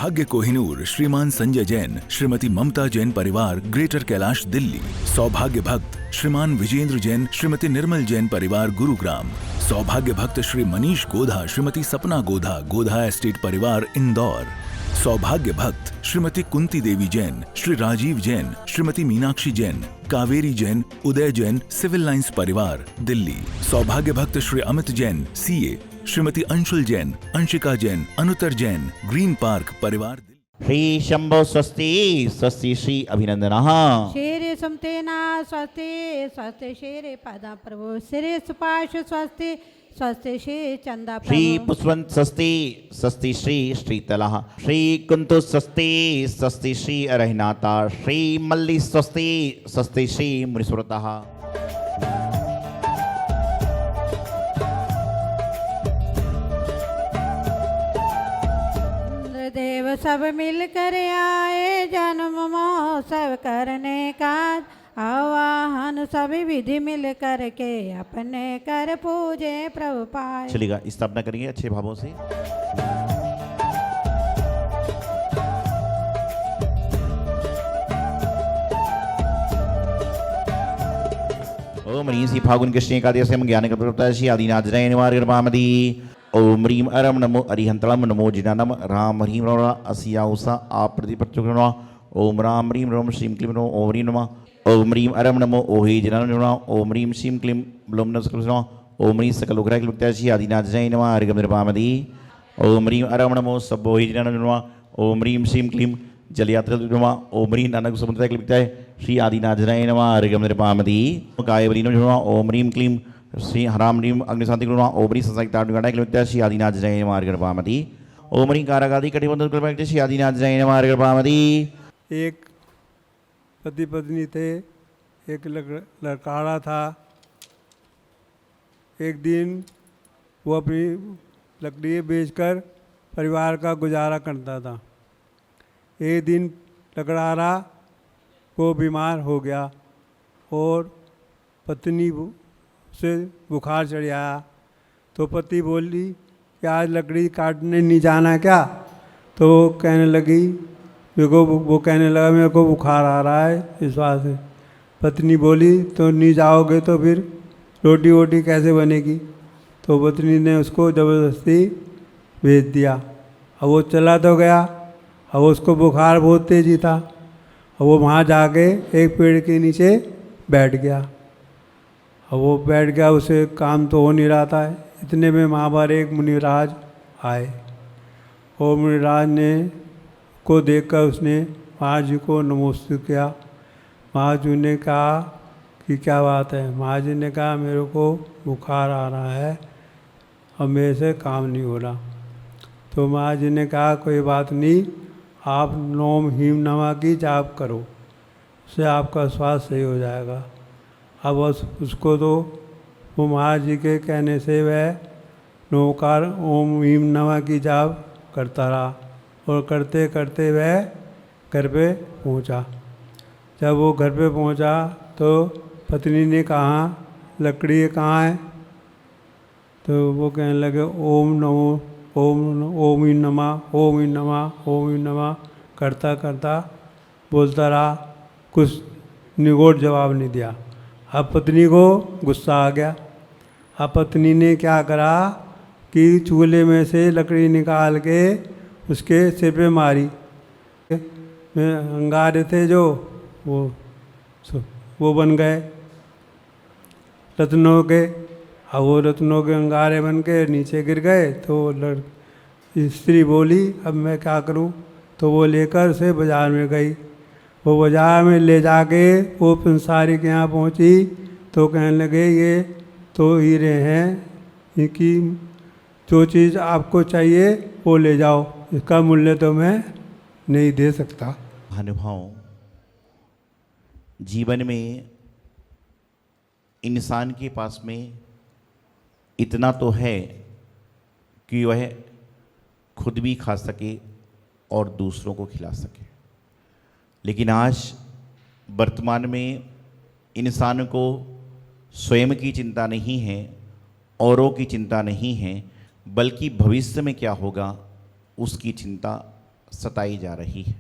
सौभाग्य कोहिनूर श्रीमान संजय जैन, श्रीमती ममता जैन परिवार, ग्रेटर कैलाश दिल्ली। सौभाग्य भक्त श्रीमान विजेंद्र जैन, श्रीमती निर्मल जैन परिवार, गुरुग्राम। सौभाग्य भक्त श्री मनीष गोधा, श्रीमती सपना गोधा, गोधा एस्टेट परिवार, इंदौर। सौभाग्य भक्त श्रीमती कुंती देवी जैन, श्री राजीव जैन, श्रीमती मीनाक्षी जैन, कावेरी जैन, उदय जैन, सिविल लाइंस परिवार, दिल्ली। सौभाग्य भक्त Shri Amit Jain, CA, Shrimati Anshul Jain, Anshika Jain, Anuttar Jain, green park परिवार। श्री शंभो स्वस्ति स्वस्ति श्री अभिनंदनः। शेरे समतेना स्वस्ति स्वस्ति शेरे पादा प्रभु सिरे सुपाश स्वस्ति स्वस्ति श्री चंदा श्री पुष्पवंत स्वस्ति स्वस्ति श्री श्रीतलः। श्री कुंतु स्वस्ति स्वस्ति श्री अरहनाता। श्री मल्ली स्वस्ति स्वस्ति श्री मुनिस्मृतः। देव सब मिलकर आए जन्म महोत्सव करने का आवाहन, सभी विधि मिल करके अपने कर पूजे प्रभु पाए। चलिएगा, स्थापना करेंगे अच्छे भावों से। ओम ह्रीं श्री फागुन कृष्ण एकादशी ज्ञान का प्रवक्ता श्री आदिनाथ जय निवार कृपामदी। ओम ह्रीं अरम नमो अरिहंतलम नमो जिनानम राम ह्रीं रा असियाउसा आप प्रतिपत्युग्न। ओम राम ह्रीं रोम श्रीं क्लीं नमो ओम ह्रीं नमः। ओम ह्रीं अरम नमो ओहि जिनानम नमः। ओम ह्रीं श्रीं क्लीं ब्लोम नमः। ओम ह्रीं सकल उग्रह कृपया श्री आदिनाथ जय नमः हरिगम निरपामदी। ओम ह्रीं अरम नमो सब्बोहि जिनानम नमः। ओम ह्रीं श्रीं क्लीं जलयात्रा नमः। ओम ह्रीं नानक समुद्र कृपया श्री आदिनाथ जय नमः हरिगम निरपामदी। कायवली नमः। ओम ह्रीं क्लीं श्री हराम ह्रीं अग्निशांति गुरुमा। ओम ह्रीं संसारिक श्री आदिनाथ जय नमः हरिगम। ओम ह्रीं कारागादि कटिबंधन कृपया श्री आदिनाथ जय नमः हरिगम। एक पति पत्नी थे, एक लड़काड़ा था। एक दिन वो अपनी लकड़ी बेचकर परिवार का गुजारा करता था। एक दिन लकड़ारा को बीमार हो गया और पत्नी से बुखार चढ़ आया। तो पति बोली कि आज लकड़ी काटने नहीं जाना क्या? तो कहने लगी वो कहने लगा मेरे को बुखार आ रहा है इस बात से। पत्नी बोली तो नहीं जाओगे तो फिर रोटी वोटी कैसे बनेगी? तो पत्नी ने उसको ज़बरदस्ती भेज दिया। अब वो चला तो गया। अब उसको बुखार बहुत तेज़ी था। अब वो वहाँ जाके एक पेड़ के नीचे बैठ गया। अब वो बैठ गया, उसे काम तो हो नहीं रहा था। इतने में वहाँ पर एक मुनिराज आए और मुनिराज ने को देखकर उसने महाराज जी को नमस्ते किया। महाराज जी ने कहा कि क्या बात है? महाराज जी ने कहा मेरे को बुखार आ रहा है, अब मेरे से काम नहीं हो रहा। तो महाराज जी ने कहा कोई बात नहीं, आप नोम हीम नमा की जाप करो, उससे आपका स्वास्थ्य सही हो जाएगा। अब उसको तो वो महाराज जी के कहने से वह नौकार ओम हीम नमा की जाप करता रहा और करते करते वह घर पे पहुंचा। जब वो घर पे पहुंचा तो पत्नी ने कहा लकड़ी कहाँ है? तो वो कहने लगे ओम नमो ओम ही नमः ओम ही नमः ओम ही नमः करता करता बोलता रहा, कुछ निगोड़ जवाब नहीं दिया। अब पत्नी को गुस्सा आ गया। अब पत्नी ने क्या करा कि चूल्हे में से लकड़ी निकाल के उसके सिर पे मारी। अंगारे थे जो वो बन गए रत्नों के। अब वो रत्नों के अंगारे बन के नीचे गिर गए। तो स्त्री बोली अब मैं क्या करूं? तो वो लेकर उसे बाज़ार में गई। वो बाज़ार में ले जाके वो पंसारी के यहाँ पहुंची तो कहने लगे ये तो हीरे हैं, इनकी जो चीज़ आपको चाहिए वो ले जाओ, इसका मूल्य तो मैं नहीं दे सकता। अनुभव जीवन में इंसान के पास में इतना तो है कि वह खुद भी खा सके और दूसरों को खिला सके। लेकिन आज वर्तमान में इंसान को स्वयं की चिंता नहीं है, औरों की चिंता नहीं है, बल्कि भविष्य में क्या होगा उसकी चिंता सताई जा रही है।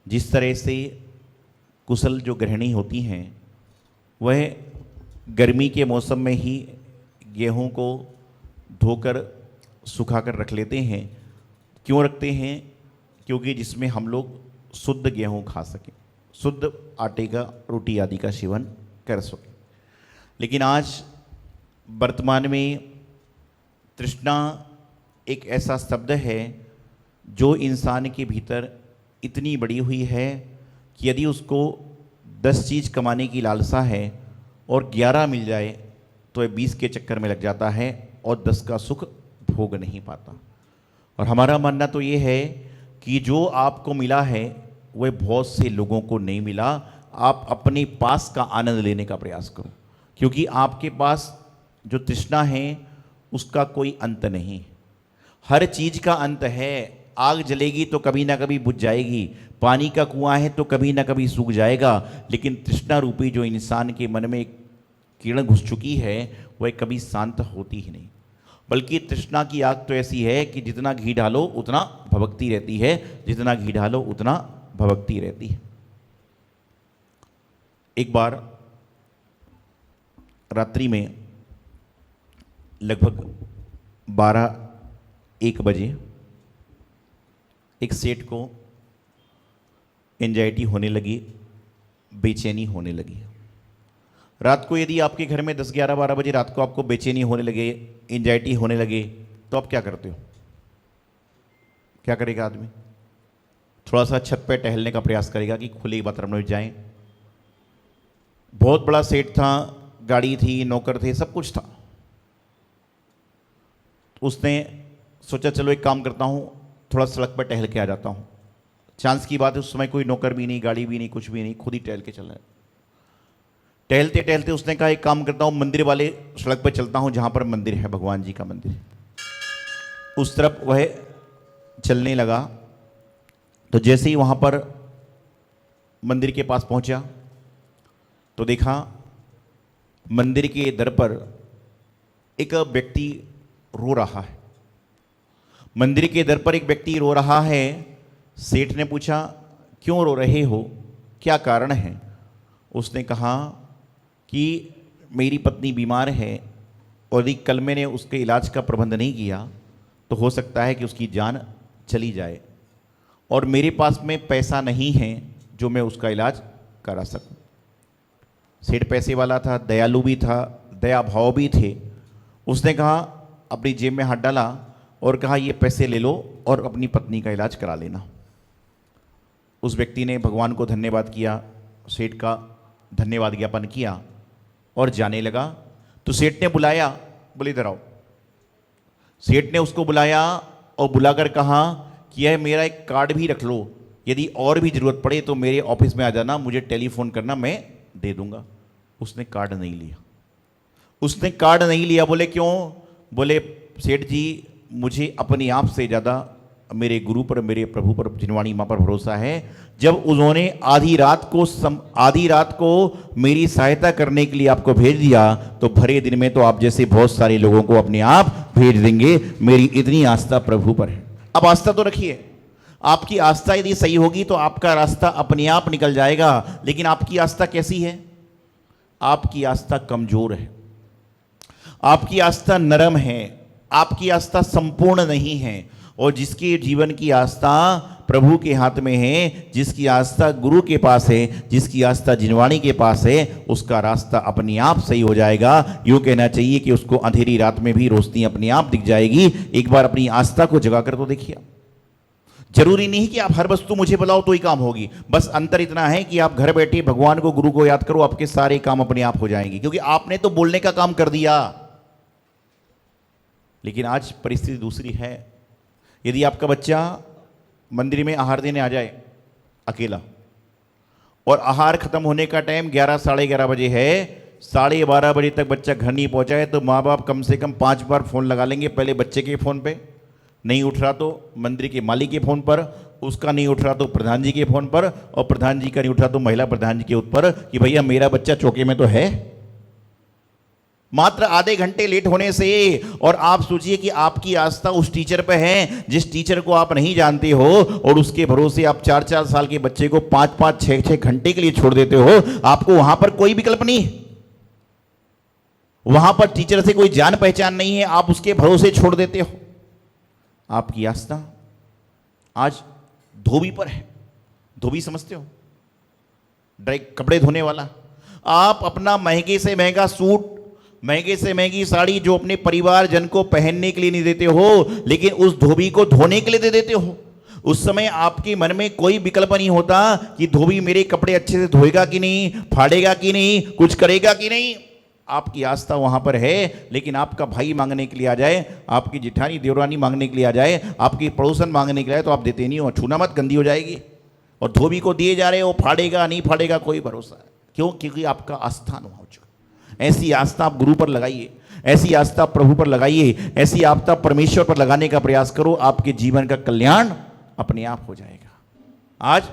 जिस तरह से कुशल जो गृहिणी होती हैं वह गर्मी के मौसम में ही गेहूं को धोकर सुखा कर रख लेते हैं। क्यों रखते हैं? क्योंकि जिसमें हम लोग शुद्ध गेहूं खा सकें, शुद्ध आटे का रोटी आदि का सेवन कर सकें। लेकिन आज वर्तमान में तृष्णा एक ऐसा शब्द है जो इंसान के भीतर इतनी बड़ी हुई है कि यदि उसको 10 चीज़ कमाने की लालसा है और 11 मिल जाए तो वह 20 के चक्कर में लग जाता है और 10 का सुख भोग नहीं पाता। और हमारा मानना तो ये है कि जो आपको मिला है वह बहुत से लोगों को नहीं मिला। आप अपने पास का आनंद लेने का प्रयास करो, क्योंकि आपके पास जो तृष्णा है उसका कोई अंत नहीं। हर चीज़ का अंत है। आग जलेगी तो कभी ना कभी बुझ जाएगी, पानी का कुआं है तो कभी ना कभी सूख जाएगा, लेकिन तृष्णा रूपी जो इंसान के मन में एक किरण घुस चुकी है वह कभी शांत होती ही नहीं। बल्कि तृष्णा की आग तो ऐसी है कि जितना घी डालो उतना भभकती रहती है, जितना घी डालो उतना भभकती रहती है। एक बार रात्रि में लगभग 12-1 बजे एक सेठ को एंजाइटी होने लगी, बेचैनी होने लगी। रात को यदि आपके घर में 10-11-12 बजे रात को आपको बेचैनी होने लगे, एंजाइटी होने लगे, तो आप क्या करते हो? क्या करेगा आदमी? थोड़ा सा छत पे टहलने का प्रयास करेगा कि खुले वातावरण में जाएं। बहुत बड़ा सेट था, गाड़ी थी, नौकर थे, सब कुछ था। उसने सोचा चलो एक काम करता हूँ, थोड़ा सड़क पर टहल के आ जाता हूँ। चांस की बात है उस समय कोई नौकर भी नहीं, गाड़ी भी नहीं, कुछ भी नहीं, खुद ही टहल के चल रहा है। टहलते टहलते उसने कहा एक काम करता हूँ, मंदिर वाले सड़क पर चलता हूँ जहाँ पर मंदिर है, भगवान जी का मंदिर है। उस तरफ वह चलने लगा। तो जैसे ही वहाँ पर मंदिर के पास पहुँचा तो देखा मंदिर के दर पर एक व्यक्ति रो रहा है। मंदिर के दर पर एक व्यक्ति रो रहा है। सेठ ने पूछा क्यों रो रहे हो, क्या कारण है? उसने कहा कि मेरी पत्नी बीमार है और यदि कल मैंने उसके इलाज का प्रबंध नहीं किया तो हो सकता है कि उसकी जान चली जाए, और मेरे पास में पैसा नहीं है जो मैं उसका इलाज करा सकूं। सेठ पैसे वाला था, दयालु भी था, दया भाव भी थे। उसने कहा, अपनी जेब में हाथ डाला और कहा ये पैसे ले लो और अपनी पत्नी का इलाज करा लेना। उस व्यक्ति ने भगवान को धन्यवाद किया, सेठ का धन्यवाद ज्ञापन किया और जाने लगा। तो सेठ ने बुलाया, बोले इधर आओ। सेठ ने उसको बुलाया और बुलाकर कहा कि यह मेरा एक कार्ड भी रख लो, यदि और भी ज़रूरत पड़े तो मेरे ऑफिस में आ जाना, मुझे टेलीफोन करना, मैं दे दूंगा। उसने कार्ड नहीं लिया। उसने कार्ड नहीं लिया। बोले क्यों? बोले सेठ जी मुझे अपने आप से ज़्यादा मेरे गुरु पर, मेरे प्रभु पर, जिनवाणी माँ पर भरोसा है। जब उन्होंने आधी रात को मेरी सहायता करने के लिए आपको भेज दिया तो भरे दिन में तो आप जैसे बहुत सारे लोगों को अपने आप भेज देंगे। मेरी इतनी आस्था प्रभु पर है। अब आस्था तो रखिए। आपकी आस्था यदि सही होगी तो आपका रास्ता अपने आप निकल जाएगा। लेकिन आपकी आस्था कैसी है? आपकी आस्था कमजोर है, आपकी आस्था नरम है, आपकी आस्था संपूर्ण नहीं है। और जिसके जीवन की आस्था प्रभु के हाथ में है, जिसकी आस्था गुरु के पास है, जिसकी आस्था जिनवाणी के पास है, उसका रास्ता अपने आप सही हो जाएगा। यूँ कहना चाहिए कि उसको अंधेरी रात में भी रोशनी अपने आप दिख जाएगी। एक बार अपनी आस्था को जगा कर तो देखिए। जरूरी नहीं कि आप हर वस्तु मुझे बुलाओ तो ही काम होगी। बस अंतर इतना है कि आप घर बैठे भगवान को, गुरु को याद करो, आपके सारे काम अपने आप हो जाएंगे, क्योंकि आपने तो बोलने का काम कर दिया। लेकिन आज परिस्थिति दूसरी है। यदि आपका बच्चा मंदिर में आहार देने आ जाए अकेला और आहार खत्म होने का टाइम 11-11:30 बजे है, 12:30 बजे तक बच्चा घर नहीं पहुंचा है, तो माँ बाप कम से कम 5 बार फ़ोन लगा लेंगे। पहले बच्चे के फ़ोन पे, नहीं उठ रहा तो मंदिर के मालिक के फ़ोन पर, उसका नहीं उठ रहा तो प्रधान जी के फ़ोन पर, और प्रधान जी का नहीं उठ रहा तो महिला प्रधान जी के ऊपर कि भैया मेरा बच्चा चौके में तो है। मात्र आधे घंटे लेट होने से। और आप सोचिए कि आपकी आस्था उस टीचर पे है जिस टीचर को आप नहीं जानते हो, और उसके भरोसे आप 4-4 साल के बच्चे को 5-5, 6-6 घंटे के लिए छोड़ देते हो। आपको वहां पर कोई विकल्प नहीं, वहां पर टीचर से कोई जान पहचान नहीं है, आप उसके भरोसे छोड़ देते हो। आपकी आस्था आज धोबी पर है। धोबी समझते हो? कपड़े धोने वाला। आप अपना महंगे से महंगा सूट, महंगे से महंगी साड़ी जो अपने परिवार जन को पहनने के लिए नहीं देते हो, लेकिन उस धोबी को धोने के लिए दे देते हो। उस समय आपके मन में कोई विकल्प नहीं होता कि धोबी मेरे कपड़े अच्छे से धोएगा कि नहीं, फाड़ेगा कि नहीं, कुछ करेगा कि नहीं। आपकी आस्था वहां पर है। लेकिन आपका भाई मांगने के लिए आ जाए, आपकी जिठानी देवरानी मांगने के लिए आ जाए, आपकी पड़ोसन मांगने के लिए, तो आप देते नहीं हो। छूना मत, गंदी हो जाएगी। और धोबी को दिए जा रहे हो, फाड़ेगा नहीं फाड़ेगा कोई भरोसा है। क्यों? क्योंकि आपका आस्था न हो चुका। ऐसी आस्था आप गुरु पर लगाइए, ऐसी आस्था प्रभु पर लगाइए, ऐसी आस्था परमेश्वर पर लगाने का प्रयास करो। आपके जीवन का कल्याण अपने आप हो जाएगा। आज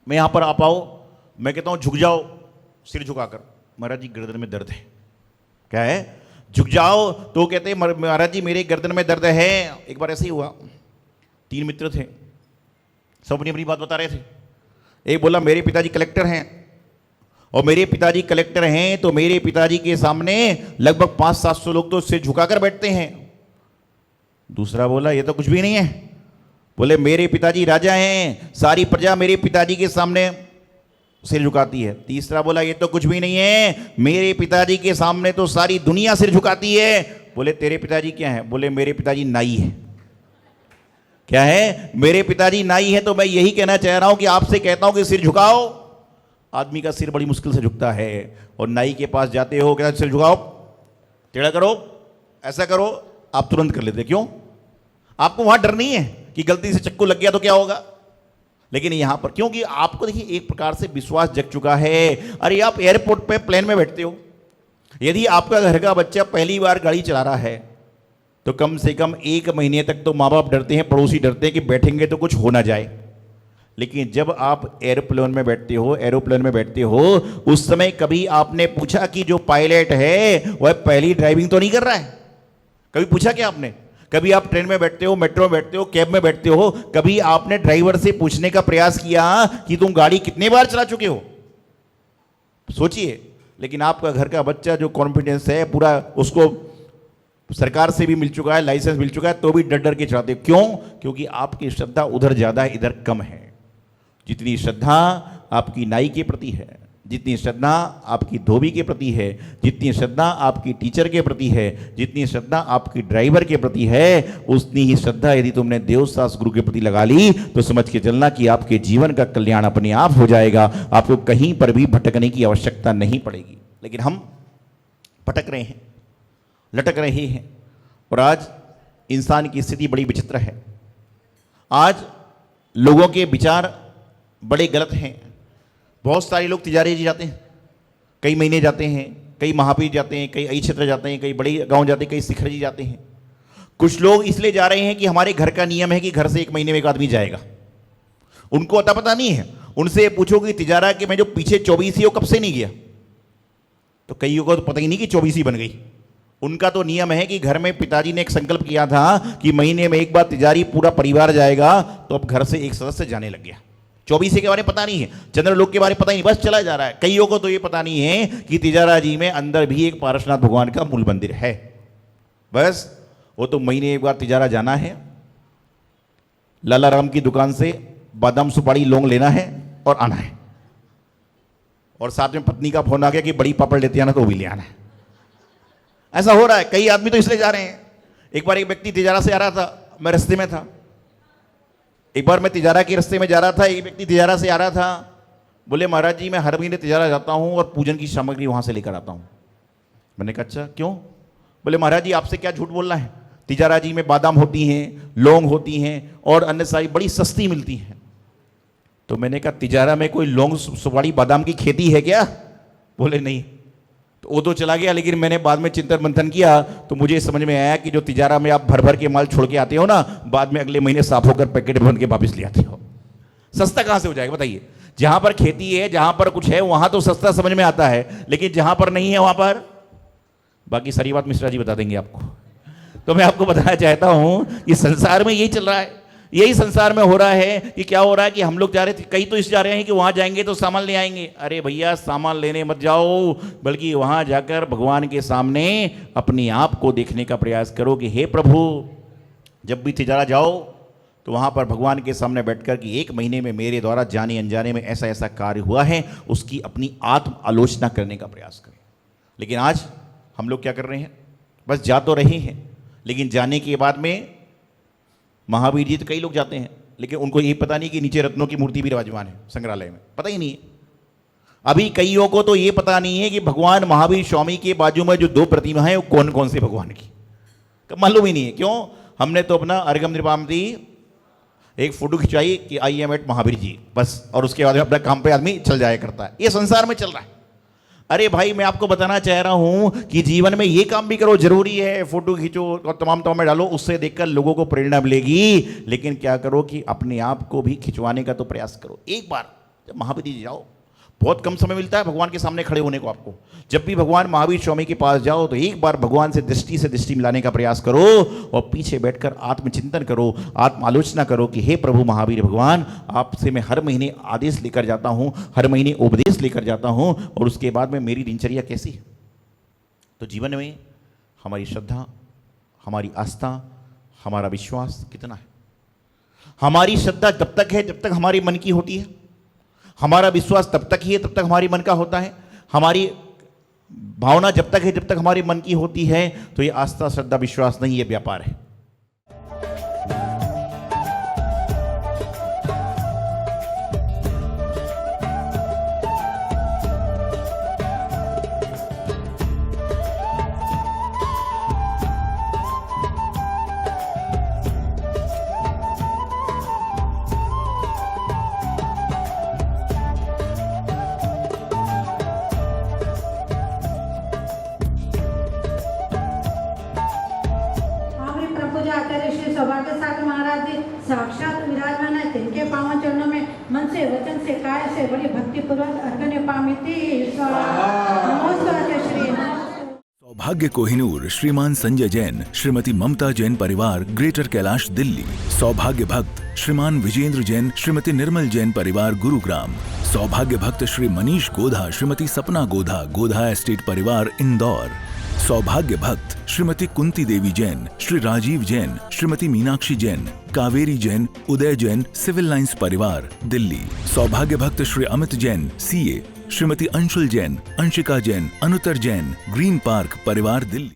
मैं यहां पर आ पाओ, मैं कहता हूं झुक जाओ सिर झुकाकर। महाराज जी गर्दन में दर्द है। क्या है? झुक जाओ तो कहते हैं महाराज जी मेरे गर्दन में दर्द है। एक बार ऐसे ही हुआ, 3 मित्र थे, सब अपनी अपनी बात बता रहे थे। एक बोला मेरे पिताजी कलेक्टर हैं, और मेरे पिताजी कलेक्टर हैं तो मेरे पिताजी के सामने लगभग 500-700 लोग तो सिर झुकाकर बैठते हैं। दूसरा बोला ये तो कुछ भी नहीं है। बोले मेरे पिताजी राजा हैं, सारी प्रजा मेरे पिताजी के सामने सिर झुकाती है। तीसरा बोला ये तो कुछ भी नहीं है, मेरे पिताजी के सामने तो सारी दुनिया सिर झुकाती है। बोले तेरे पिताजी क्या है? बोले मेरे पिताजी नाई है। क्या है? मेरे पिताजी नाई है। तो मैं यही कहना चाह रहा हूं कि आपसे कहता हूं कि सिर झुकाओ। आदमी का सिर बड़ी मुश्किल से झुकता है, और नाई के पास जाते हो, क्या सिर झुकाओ, टेढ़ा करो, ऐसा करो, आप तुरंत कर लेते। क्यों? आपको वहां डर नहीं है कि गलती से चक्कू लग गया तो क्या होगा। लेकिन यहां पर क्योंकि आपको देखिए एक प्रकार से विश्वास जग चुका है। अरे आप एयरपोर्ट पे प्लेन में बैठते हो, यदि आपका घर का बच्चा पहली बार गाड़ी चला रहा है तो कम से कम 1 महीने तक तो माँ बाप डरते हैं, पड़ोसी डरते हैं कि बैठेंगे तो कुछ हो ना जाए। लेकिन जब आप एरोप्लेन में बैठते हो, उस समय कभी आपने पूछा कि जो पायलट है वह पहली ड्राइविंग तो नहीं कर रहा है? कभी पूछा क्या आपने? कभी आप ट्रेन में बैठते हो, मेट्रो में बैठते हो, कैब में बैठते हो, कभी आपने ड्राइवर से पूछने का प्रयास किया कि तुम गाड़ी कितने बार चला चुके हो? सोचिए। लेकिन आपका घर का बच्चा जो कॉन्फिडेंस है पूरा, उसको सरकार से भी मिल चुका है, लाइसेंस मिल चुका है, तो भी डर डर के चलाते। क्यों? क्योंकि आपकी श्रद्धा उधर ज्यादा है, इधर कम है। जितनी श्रद्धा आपकी नाई के प्रति है, जितनी श्रद्धा आपकी धोबी के प्रति है, जितनी श्रद्धा आपकी टीचर के प्रति है, जितनी श्रद्धा आपकी ड्राइवर के प्रति है, उतनी ही श्रद्धा यदि तुमने देवदास गुरु के प्रति लगा ली तो समझ के चलना कि आपके जीवन का कल्याण अपने आप हो जाएगा। आपको कहीं पर भी भटकने की आवश्यकता नहीं पड़ेगी। लेकिन हम भटक रहे हैं, लटक रहे हैं। और आज इंसान की स्थिति बड़ी विचित्र है। आज लोगों के विचार बड़े गलत हैं। बहुत सारे लोग तिजारे जी जाते हैं, कई महीने जाते हैं, कई महापीर जाते हैं, कई आई क्षेत्र जाते हैं, कई बड़े गांव जाते हैं, कई शिखर जी जाते हैं। कुछ लोग इसलिए जा रहे हैं कि हमारे घर का नियम है कि घर से 1 महीने में एक आदमी जाएगा। उनको अता पता नहीं है। उनसे पूछो कि तिजारा के मैं जो पीछे 24 कब से नहीं गया, तो कईयों को तो पता ही नहीं कि 24 बन गई। उनका तो नियम है कि घर में पिताजी ने एक संकल्प किया था कि महीने में एक बार तिजारी पूरा परिवार जाएगा, तो अब घर से एक सदस्य जाने लग गया। 24 के बारे में पता नहीं है, चंद्रलोक के बारे में पता नहीं, बस चला जा रहा है। कईयों को तो ये पता नहीं है कि तिजारा जी में अंदर भी एक पारसनाथ भगवान का मूल मंदिर है। बस वो तो महीने एक बार तिजारा जाना है, लाला राम की दुकान से बादाम सुपारी लौंग लेना है और आना है। और साथ में पत्नी का फोन आ गया कि बड़ी पापड़ लेते आना, तो वो भी ले आना है। ऐसा हो रहा है। कई आदमी तो इसलिए जा रहे हैं। एक बार एक व्यक्ति तिजारा से आ रहा था, मैं रास्ते में था। एक बार मैं तिजारा के रास्ते में जा रहा था, एक व्यक्ति तिजारा से आ रहा था। बोले महाराज जी मैं हर महीने तिजारा जाता हूँ और पूजन की सामग्री वहाँ से लेकर आता हूँ। मैंने कहा अच्छा क्यों? बोले महाराज जी आपसे क्या झूठ बोलना है, तिजारा जी में बादाम होती हैं, लौंग होती हैं और अन्य सारी बड़ी सस्ती मिलती हैं। तो मैंने कहा तिजारा में कोई लौंग सुपारी बादाम की खेती है क्या? बोले नहीं। तो वो तो चला गया। लेकिन मैंने बाद में चिंतन मंथन किया तो मुझे समझ में आया कि जो तिजारा में आप भर भर के माल छोड़ के आते हो ना, बाद में अगले महीने साफ होकर पैकेट बन के वापस ले आते हो। सस्ता कहाँ से हो जाएगा बताइए? जहां पर खेती है, जहां पर कुछ है, वहां तो सस्ता समझ में आता है, लेकिन जहां पर नहीं है वहां पर बाकी सारी बात मिश्रा जी बता देंगे आपको। तो मैं आपको बताना चाहता हूं कि संसार में यही चल रहा है, यही संसार में हो रहा है कि क्या हो रहा है कि हम लोग जा रहे थे, कई तो इस जा रहे हैं कि वहां जाएंगे तो सामान ले आएंगे। अरे भैया सामान लेने मत जाओ, बल्कि वहां जाकर भगवान के सामने अपने आप को देखने का प्रयास करो कि हे प्रभु, जब भी तिजारा जाओ तो वहां पर भगवान के सामने बैठकर कि 1 महीने में मेरे द्वारा जाने अनजाने में ऐसा ऐसा कार्य हुआ है, उसकी अपनी आत्म आलोचना करने का प्रयास करें। लेकिन आज हम लोग क्या कर रहे हैं, बस जा तो रहे हैं, लेकिन जाने के बाद में महावीर जी तो कई लोग जाते हैं, लेकिन उनको ये पता नहीं कि नीचे रत्नों की मूर्ति भी विराजमान है संग्रहालय में, पता ही नहीं है। अभी कईयों को तो ये पता नहीं है कि भगवान महावीर स्वामी के बाजू में जो 2 प्रतिमा है वो कौन कौन से भगवान की, मालूम ही नहीं है। क्यों? हमने तो अपना अर्घम निर्वापति एक फोटो खिंचाई कि I am eight Mahavir ji, बस, और उसके बाद अपने काम पे आदमी चल जाया करता है। ये संसार में चल रहा है। अरे भाई, मैं आपको बताना चाह रहा हूं कि जीवन में ये काम भी करो, जरूरी है, फोटो खींचो और तमाम में डालो, उससे देखकर लोगों को प्रेरणा मिलेगी। लेकिन क्या करो कि अपने आप को भी खिंचवाने का तो प्रयास करो। एक बार जब महावीर जी जाओ, बहुत कम समय मिलता है भगवान के सामने खड़े होने को आपको। जब भी भगवान महावीर स्वामी के पास जाओ तो एक बार भगवान से दृष्टि मिलाने का प्रयास करो और पीछे बैठकर आत्मचिंतन करो, आत्म आलोचना करो कि हे प्रभु महावीर भगवान, आपसे मैं हर महीने आदेश लेकर जाता हूं, हर महीने उपदेश लेकर जाता हूं, और उसके बाद में मेरी दिनचर्या कैसी है। तो जीवन में हमारी श्रद्धा, हमारी आस्था, हमारा विश्वास कितना है। हमारी श्रद्धा तब तक है जब तक हमारे मन की होती है, हमारा विश्वास तब तक ही है तब तक हमारी मन का होता है, हमारी भावना जब तक है जब तक हमारे मन की होती है। तो ये आस्था, श्रद्धा, विश्वास नहीं, ये व्यापार है। श्री सौभाग्य सागर महाराज जी साक्षात विराजमान है। तिनके पावन चरणों में मन से, वचन से, काय से बड़ी भक्ति पूर्वक अर्घ्य पामिति। श्री सौभाग्य कोहिनूर श्रीमान संजय जैन, श्रीमती ममता जैन परिवार, ग्रेटर कैलाश दिल्ली। सौभाग्य भक्त श्रीमान विजेंद्र जैन, श्रीमती निर्मल जैन परिवार, गुरुग्राम। सौभाग्य भक्त श्री मनीष गोधा, श्रीमती सपना गोधा, गोधा एस्टेट परिवार, इंदौर। सौभाग्य भक्त श्रीमती कुंती देवी जैन, श्री राजीव जैन, श्रीमती मीनाक्षी जैन, कावेरी जैन, उदय जैन, सिविल लाइंस परिवार, दिल्ली। सौभाग्य भक्त Shri Amit Jain, CA, Shrimati Anshul Jain, Anshika Jain, Anuttar Jain, green park परिवार, दिल्ली।